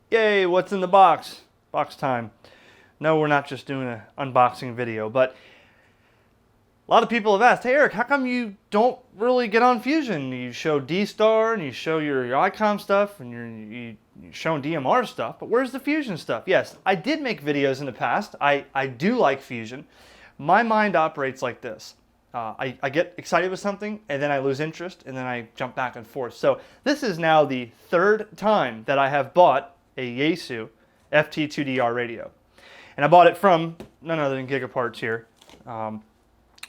Yay, what's in the box? Box time. No, we're not just doing an unboxing video, but a lot of people have asked, hey Eric, how come you don't really get on Fusion? You show D-Star and you show your ICOM stuff and you're showing DMR stuff, but where's the Fusion stuff? Yes, I did make videos in the past. I do like Fusion. My mind operates like this. I get excited with something and then I lose interest and then I jump back and forth. So this is now the third time that I have bought a Yaesu FT2DR radio. And I bought it from none other than Gigaparts here. We're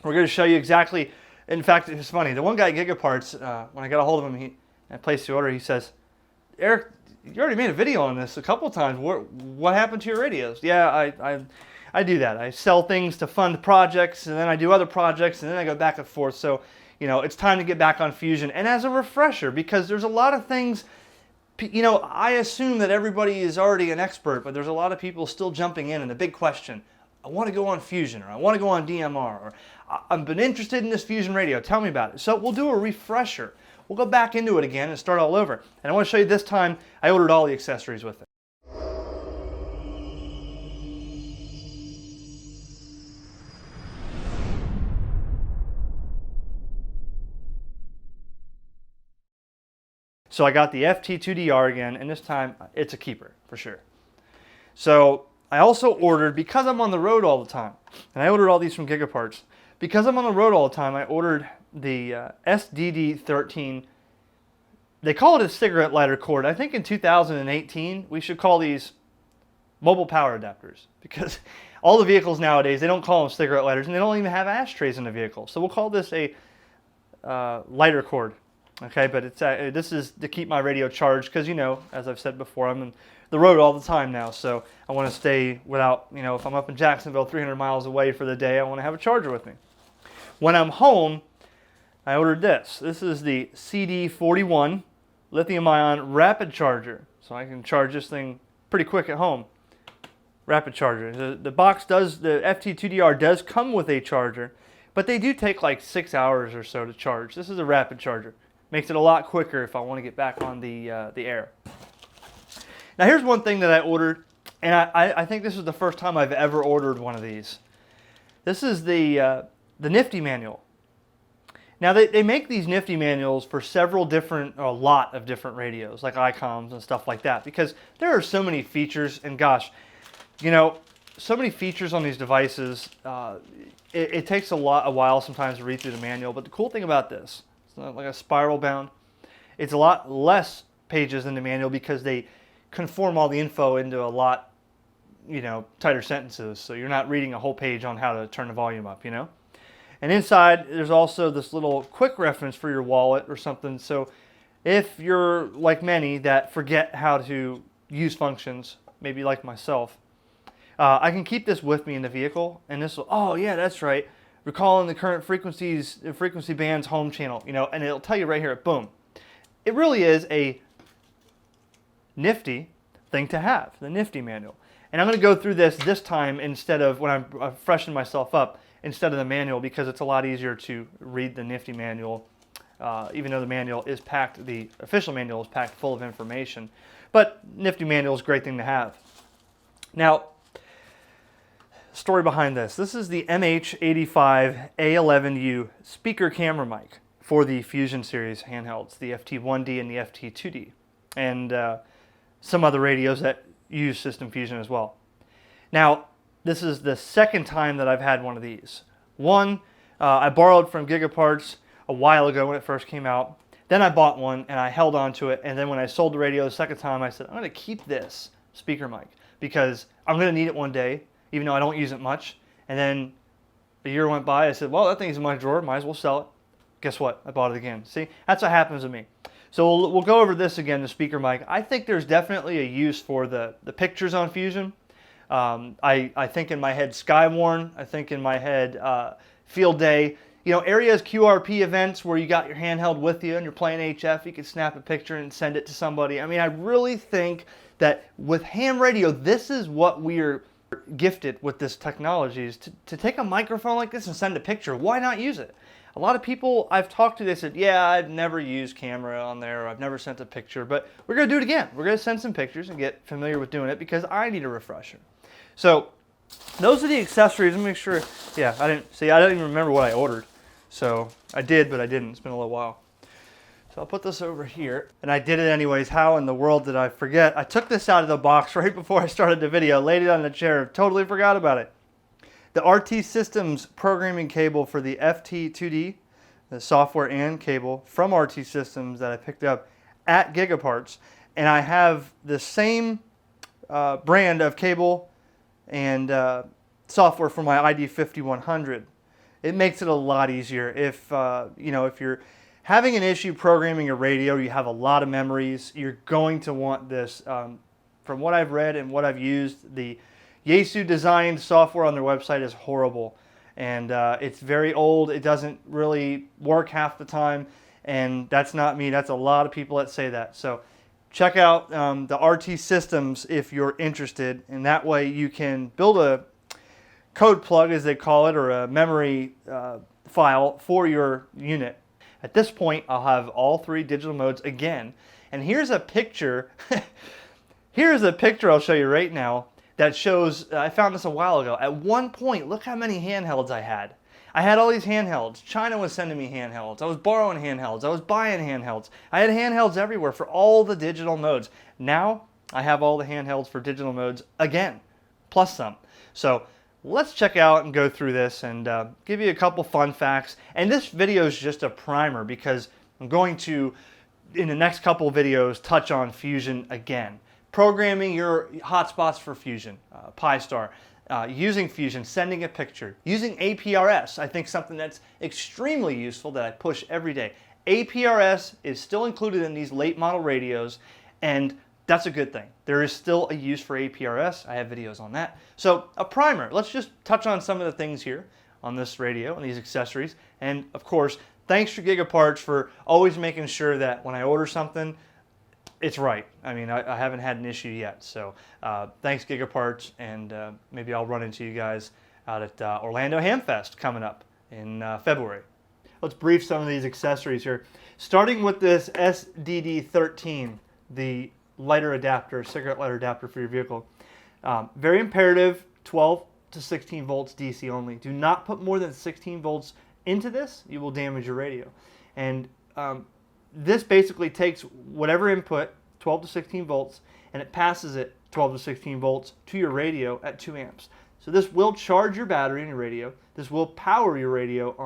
going to show you exactly, in fact, it's funny, the one guy at Gigaparts, when I got a hold of him, I placed the order, he says, Eric, you already made a video on this a couple times. What happened to your radios? Yeah, I do that. I sell things to fund projects, and then I do other projects, and then I go back and forth. So, you know, it's time to get back on Fusion. And as a refresher, because there's a lot of things, you know, I assume that everybody is already an expert, but there's a lot of people still jumping in, and the big question, I want to go on Fusion, or I want to go on DMR, or I've been interested in this Fusion radio, tell me about it. So we'll do a refresher. We'll go back into it again and start all over. And I want to show you this time, I ordered all the accessories with it. So I got the FT2DR again, and this time it's a keeper for sure. So I also ordered, because I'm on the road all the time, and I ordered all these from Gigaparts, because I'm on the road all the time, I ordered the SDD13. They call it a cigarette lighter cord. I think in 2018, we should call these mobile power adapters, because all the vehicles nowadays, they don't call them cigarette lighters, and they don't even have ashtrays in the vehicle. So we'll call this a lighter cord. Okay, but it's this is to keep my radio charged, because, you know, as I've said before, I'm in the road all the time now, so I want to stay without, you know, if I'm up in Jacksonville 300 miles away for the day, I want to have a charger with me. When I'm home, I ordered this. This is the CD41 lithium-ion rapid charger, so I can charge this thing pretty quick at home. Rapid charger. The box does, the FT2DR does come with a charger, but they do take like 6 hours or so to charge. This is a rapid charger. Makes it a lot quicker if I want to get back on the air. Now here's one thing that I ordered, and I think this is the first time I've ever ordered one of these. This is the Nifty manual. Now they make these Nifty manuals for several different, or a lot of different radios, like ICOMs and stuff like that, because there are so many features, and gosh, you know, so many features on these devices. It takes a while sometimes to read through the manual, but the cool thing about this, it's not like a spiral bound. It's a lot less pages than the manual because they conform all the info into a lot, you know, tighter sentences. So you're not reading a whole page on how to turn the volume up, you know. And inside there's also this little quick reference for your wallet or something. So if you're like many that forget how to use functions, maybe like myself, I can keep this with me in the vehicle, and this will, oh yeah, that's right, recalling the current frequencies, frequency band's home channel, you know, and it'll tell you right here, boom. It really is a nifty thing to have, the Nifty manual. And I'm going to go through this time instead of, when I'm freshening myself up, instead of the manual, because it's a lot easier to read the Nifty manual, even though the manual is packed, the official manual is packed full of information. But Nifty manual is a great thing to have. Now, story behind this. This is the MH85A11U speaker camera mic for the Fusion series handhelds, the FT1D and the FT2D, and some other radios that use System Fusion as well. Now, this is the second time that I've had one of these. One, I borrowed from Gigaparts a while ago when it first came out. Then I bought one and I held on to it, and then when I sold the radio the second time, I said, I'm going to keep this speaker mic because I'm going to need it one day, even though I don't use it much. And then a year went by, I said, well, that thing's in my drawer, might as well sell it. Guess what? I bought it again. See, that's what happens to me. So we'll go over this again, the speaker mic. I think there's definitely a use for the pictures on Fusion. I think in my head Skywarn, I think in my head Field Day. You know, areas, QRP events where you got your handheld with you and you're playing HF, you can snap a picture and send it to somebody. I mean, I really think that with ham radio, this is what we're gifted with this technology, is to take a microphone like this and send a picture. Why not use it? A lot of people I've talked to, they said, yeah, I've never used camera on there, or I've never sent a picture, but we're going to do it again. We're going to send some pictures and get familiar with doing it because I need a refresher. So those are the accessories. Let me make sure. Yeah, I don't even remember what I ordered. So I did, but I didn't. It's been a little while. So I'll put this over here. And I did it anyways. How in the world did I forget? I took this out of the box right before I started the video, laid it on the chair, totally forgot about it. The RT Systems programming cable for the FT2D, the software and cable from RT Systems that I picked up at Gigaparts. And I have the same brand of cable and software for my ID5100. It makes it a lot easier. If if you're having an issue programming a radio, you have a lot of memories, you're going to want this. From what I've read and what I've used, the Yaesu designed software on their website is horrible, and it's very old. It doesn't really work half the time, and that's not me. That's a lot of people that say that. So check out the RT Systems if you're interested, and that way you can build a code plug, as they call it, or a memory file for your unit. At this point, I'll have all 3 digital modes again, and here's a picture. Here's a picture I'll show you right now that shows, I found this a while ago. At one point, look how many handhelds I had. I had all these handhelds. China was sending me handhelds. I was borrowing handhelds. I was buying handhelds. I had handhelds everywhere for all the digital modes. Now, I have all the handhelds for digital modes again, plus some. So let's check out and go through this and give you a couple fun facts. And this video is just a primer because I'm going to, in the next couple of videos, touch on Fusion again. Programming your hotspots for Fusion, Pi-Star, using Fusion, sending a picture, using APRS. I think something that's extremely useful that I push every day. APRS is still included in these late model radios, and that's a good thing. There is still a use for APRS. I have videos on that. So a primer. Let's just touch on some of the things here on this radio and these accessories. And of course, thanks to Gigaparts for always making sure that when I order something, it's right. I mean, I haven't had an issue yet. So thanks Gigaparts, and maybe I'll run into you guys out at Orlando HamFest coming up in February. Let's brief some of these accessories here. Starting with this SDD13, the lighter adapter, cigarette lighter adapter for your vehicle. Very imperative, 12 to 16 volts DC only. Do not put more than 16 volts into this. You will damage your radio. And this basically takes whatever input, 12 to 16 volts, and it passes it 12 to 16 volts to your radio at 2 amps. So this will charge your battery in your radio. This will power your radio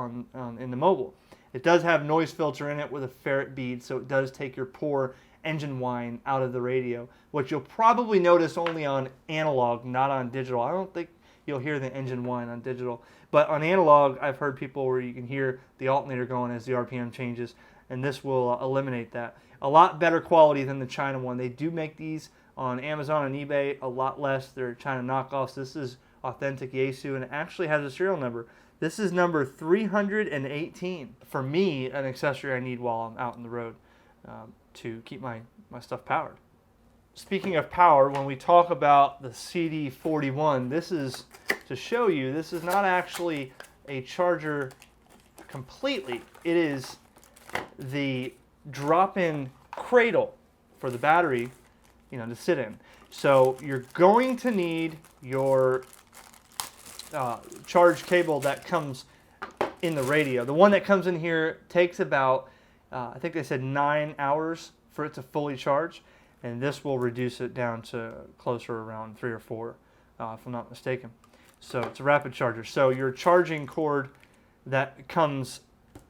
in the mobile. It does have noise filter in it with a ferrite bead, so it does take your poor engine whine out of the radio, which you'll probably notice only on analog, not on digital. I don't think you'll hear the engine whine on digital, but on analog, I've heard people where you can hear the alternator going as the RPM changes, and this will eliminate that. A lot better quality than the China one. They do make these on Amazon and eBay a lot less. They're China knockoffs. This is authentic Yaesu, and it actually has a serial number. This is number 318. For me, an accessory I need while I'm out on the road to keep my stuff powered. Speaking of power, when we talk about the CD41, this is, to show you, this is not actually a charger completely. It is the drop-in cradle for the battery, to sit in. So you're going to need your charge cable that comes in the radio. The one that comes in here takes about, I think they said 9 hours for it to fully charge, and this will reduce it down to closer around 3 or 4, if I'm not mistaken. So it's a rapid charger. So your charging cord that comes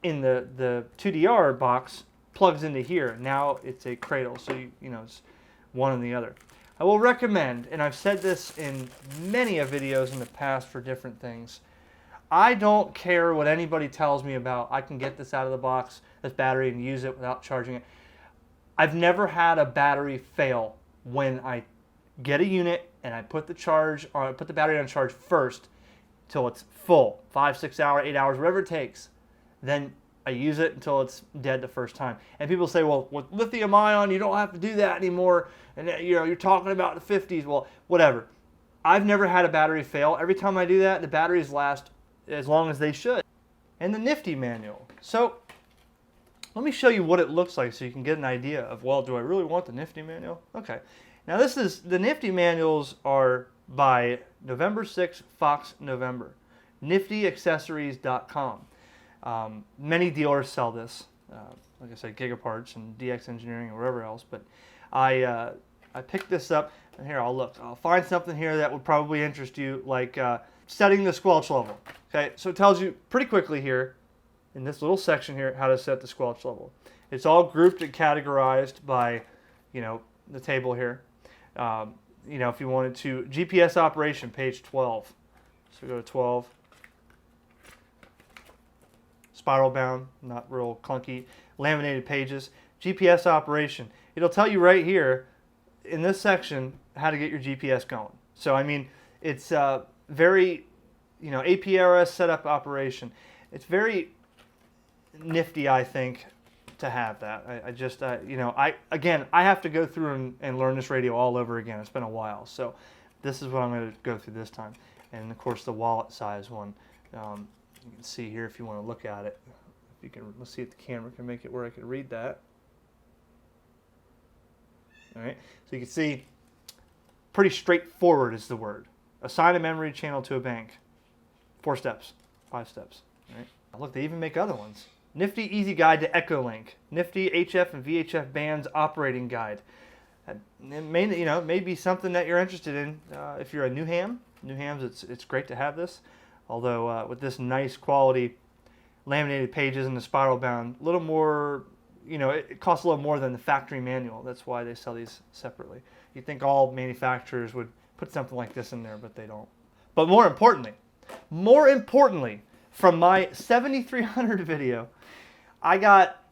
in the 2DR box plugs into here. Now it's a cradle, so it's one and the other. I will recommend, and I've said this in many of videos in the past for different things, I don't care what anybody tells me about, I can get this out of the box, this battery, and use it without charging it. I've never had a battery fail when I get a unit and I put the battery on charge first till it's full, 5, 6 hours, 8 hours, whatever it takes. Then I use it until it's dead the first time. And people say, well, with lithium ion, you don't have to do that anymore. And you're talking about the 50s. Well, whatever. I've never had a battery fail. Every time I do that, the batteries last as long as they should. and the nifty manual. So let me show you what it looks like so you can get an idea of, well, do I really want the nifty manual? Okay. Now the nifty manuals are by November 6th, Fox November. NiftyAccessories.com. Many dealers sell this, like I said, Gigaparts and DX Engineering or wherever else, but I picked this up, and here I'll find something here that would probably interest you, like setting the squelch level. Okay, so it tells you pretty quickly here, in this little section here, how to set the squelch level. It's all grouped and categorized by, the table here. If you wanted to, GPS operation, page 12. So go to 12. Spiral bound, not real clunky. Laminated pages. GPS operation. It'll tell you right here in this section how to get your GPS going. So, I mean, it's very, APRS setup operation. It's very nifty, I think, to have that. I have to go through and learn this radio all over again. It's been a while, so this is what I'm going to go through this time. And of course, the wallet size one. You can see here if you want to look at it. If you can, let's see if the camera can make it where I can read that. All right, so you can see, pretty straightforward is the word. Assign a memory channel to a bank. 4 steps, 5 steps. All right. Look, they even make other ones. Nifty Easy Guide to Echolink. Nifty HF and VHF Bands Operating Guide. It may be something that you're interested in if you're a new ham. New hams, it's great to have this. Although with this nice quality laminated pages and the spiral bound, a little more, it costs a little more than the factory manual. That's why they sell these separately. You'd think all manufacturers would put something like this in there, but they don't. But more importantly, from my 7300 video, I got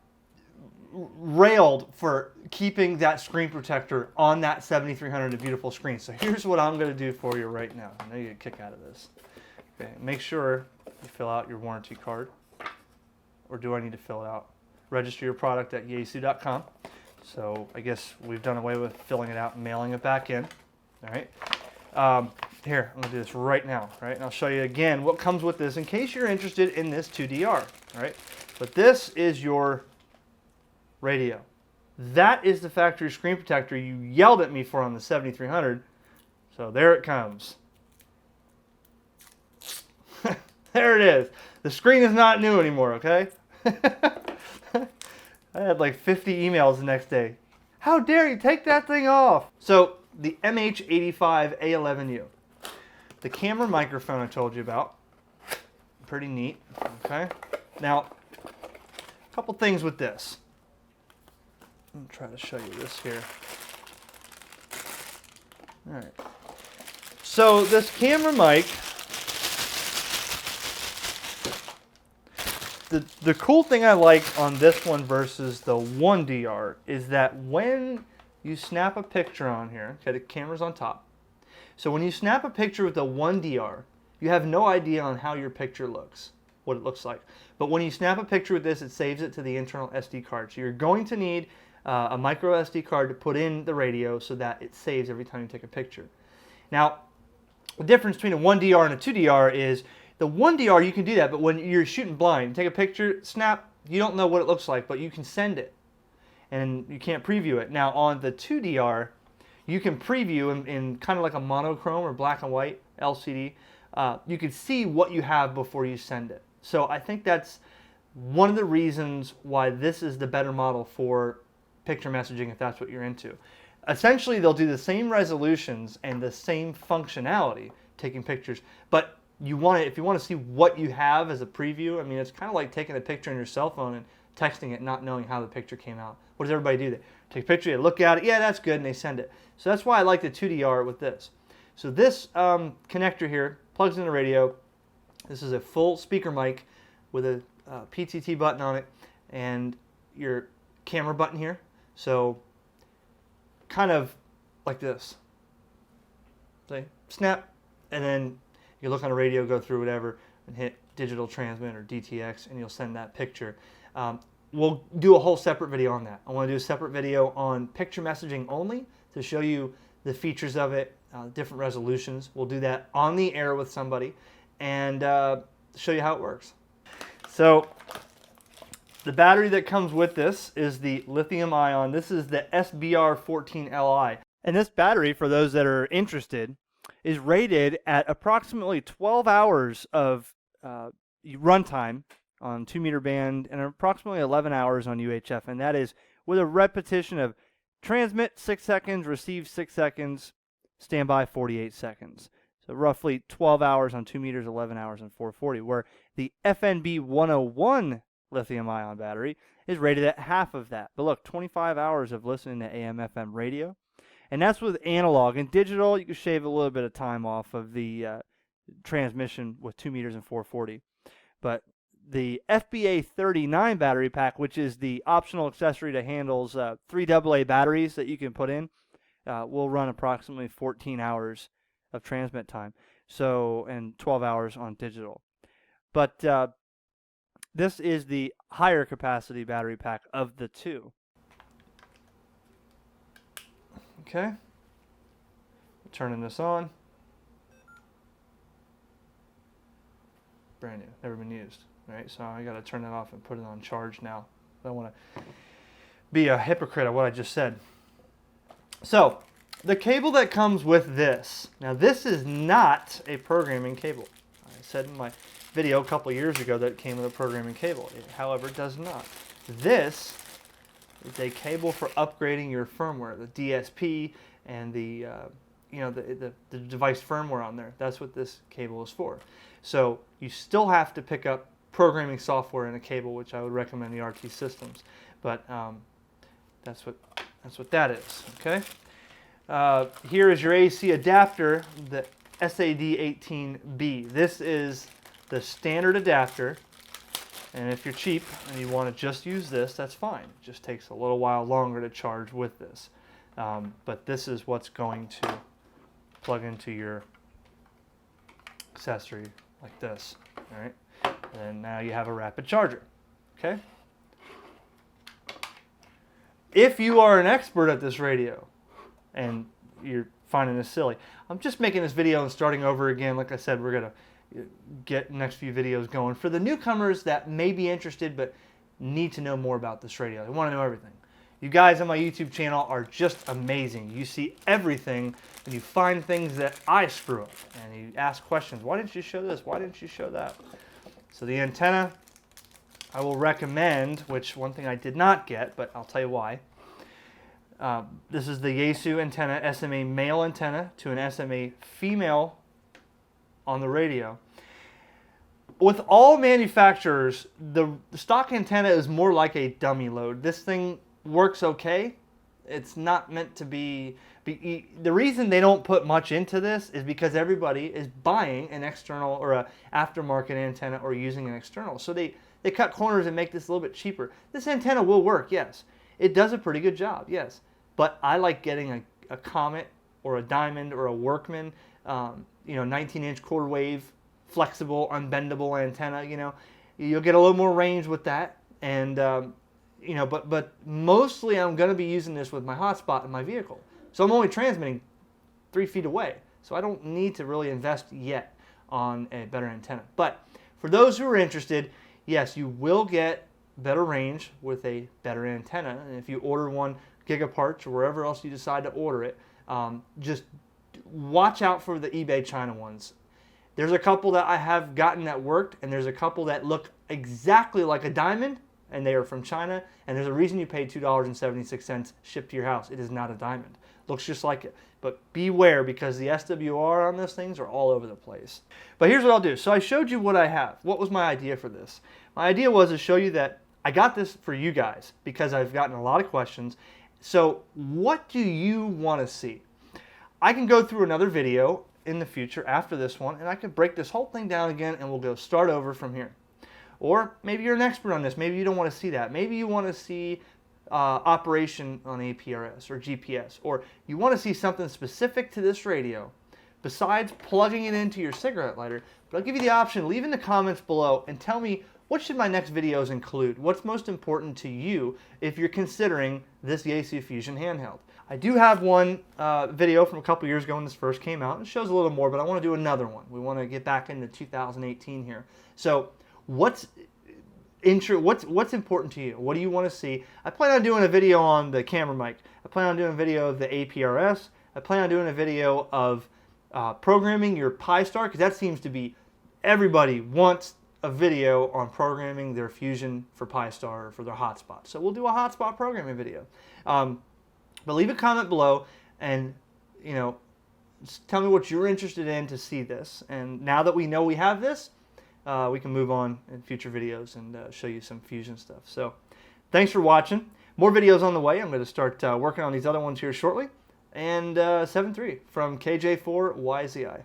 railed for keeping that screen protector on that 7300, a beautiful screen. So here's what I'm going to do for you right now. I know you get a kick out of this. Okay, make sure you fill out your warranty card. Or do I need to fill it out? Register your product at Yaesu.com. So I guess we've done away with filling it out and mailing it back in. All right. Here, I'm going to do this right now, right? And I'll show you again what comes with this in case you're interested in this 2DR, right? But this is your radio. That is the factory screen protector you yelled at me for on the 7300. So there it comes. There it is. The screen is not new anymore, okay? I had like 50 emails the next day. How dare you take that thing off? So the MH85A11U. The camera microphone I told you about. Pretty neat, okay? Now, a couple things with this. I'm gonna try to show you this here. All right. So this camera mic, the cool thing I like on this one versus the 1DR is that when you snap a picture on here, okay, the camera's on top. So when you snap a picture with the 1DR, you have no idea on how your picture looks, what it looks like. But when you snap a picture with this, it saves it to the internal SD card. So you're going to need a micro SD card to put in the radio so that it saves every time you take a picture. Now, the difference between a 1DR and a 2DR is the 1DR, you can do that, but when you're shooting blind, you take a picture, snap, you don't know what it looks like, but you can send it, and you can't preview it. Now, on the 2DR, you can preview in kind of like a monochrome or black and white LCD. You can see what you have before you send it. So I think that's one of the reasons why this is the better model for picture messaging if that's what you're into. Essentially, they'll do the same resolutions and the same functionality, taking pictures, but if you want to see what you have as a preview, I mean, it's kind of like taking a picture on your cell phone and texting it, not knowing how the picture came out. What does everybody do? They take a picture, they look at it, yeah, that's good, and they send it. So that's why I like the 2DR with this. So this connector here plugs in the radio. This is a full speaker mic with a PTT button on it and your camera button here. So kind of like this. See? Snap, and then you look on a radio, go through whatever, and hit digital transmit or DTX, and you'll send that picture. We'll do a whole separate video on that. I want to do a separate video on picture messaging only to show you the features of it, different resolutions. We'll do that on the air with somebody and show you how it works. So the battery that comes with this is the lithium ion. This is the SBR14Li. And this battery, for those that are interested, is rated at approximately 12 hours of runtime on 2-meter band and approximately 11 hours on UHF. And that is with a repetition of transmit 6 seconds, receive 6 seconds, standby 48 seconds. So roughly 12 hours on 2 meters, 11 hours on 440, where the FNB 101 lithium ion battery is rated at half of that. But look, 25 hours of listening to AM FM radio. And that's with analog. And digital, you can shave a little bit of time off of the transmission with 2 meters and 440. But the FBA 39 battery pack, which is the optional accessory that handles 3 AA batteries that you can put in, will run approximately 14 hours of transmit time. So, and 12 hours on digital. But this is the higher capacity battery pack of the two. Okay, turning this on. Brand new, never been used. All right, so I got to turn that off and put it on charge now. I don't want to be a hypocrite of what I just said. So, the cable that comes with this. Now, this is not a programming cable. I said in my video a couple years ago that it came with a programming cable. It, however, does not. This is a cable for upgrading your firmware, the DSP and the the device firmware on there. That's what this cable is for. So you still have to pick up programming software in a cable, which I would recommend the RT Systems. But that's what that is. Okay. Here is your AC adapter, the SAD18B. This is the standard adapter. And if you're cheap and you want to just use this, that's fine. It just takes a little while longer to charge with this. But this is what's going to plug into your accessory like this. All right. And now you have a rapid charger. Okay. If you are an expert at this radio and you're finding this silly, I'm just making this video and starting over again. Like I said, we're going to get next few videos going for the newcomers that may be interested but need to know more about this radio. They want to know everything. You guys on my YouTube channel are just amazing. You see everything and you find things that I screw up and you ask questions. Why didn't you show this? Why didn't you show that? So the antenna I will recommend, which one thing I did not get, but I'll tell you why. This is the Yaesu antenna, SMA male antenna to an SMA female on the radio. With all manufacturers, the stock antenna is more like a dummy load. This thing works okay. It's not meant to be the reason they don't put much into this is because everybody is buying an external or a aftermarket antenna or using an external. So they cut corners and make this a little bit cheaper. This antenna will work, yes. It does a pretty good job, yes. But I like getting a Comet or a Diamond or a Workman, 19-inch quarter wave, flexible, unbendable antenna. You'll get a little more range with that. And but mostly I'm going to be using this with my hotspot in my vehicle. So I'm only transmitting 3 feet away. So I don't need to really invest yet on a better antenna. But for those who are interested, yes, you will get better range with a better antenna. And if you order one Gigaparts or wherever else you decide to order it, just watch out for the eBay China ones. There's a couple that I have gotten that worked, and there's a couple that look exactly like a Diamond, and they are from China, and there's a reason you paid $2.76 shipped to your house. It is not a Diamond. Looks just like it. But beware, because the SWR on those things are all over the place. But here's what I'll do. So I showed you what I have. What was my idea for this? My idea was to show you that I got this for you guys because I've gotten a lot of questions. So what do you want to see? I can go through another video in the future after this one, and I can break this whole thing down again, and we'll go start over from here. Or maybe you're an expert on this. Maybe you don't want to see that. Maybe you want to see operation on APRS or GPS, or you want to see something specific to this radio besides plugging it into your cigarette lighter. But I'll give you the option. Leave in the comments below and tell me, what should my next videos include? What's most important to you if you're considering this Yaesu Fusion handheld? I do have one video from a couple years ago when this first came out. It shows a little more, but I want to do another one. We want to get back into 2018 here. So what's important to you? What do you want to see? I plan on doing a video on the camera mic. I plan on doing a video of the APRS. I plan on doing a video of programming your Pi-Star, because that seems to be, everybody wants a video on programming their Fusion for Pi-Star or for their hotspot. So we'll do a hotspot programming video. But leave a comment below and, you know, just tell me what you're interested in to see this. And now that we know we have this, we can move on in future videos and show you some Fusion stuff. So thanks for watching. More videos on the way. I'm going to start working on these other ones here shortly. And 7.3 from KJ4YZI.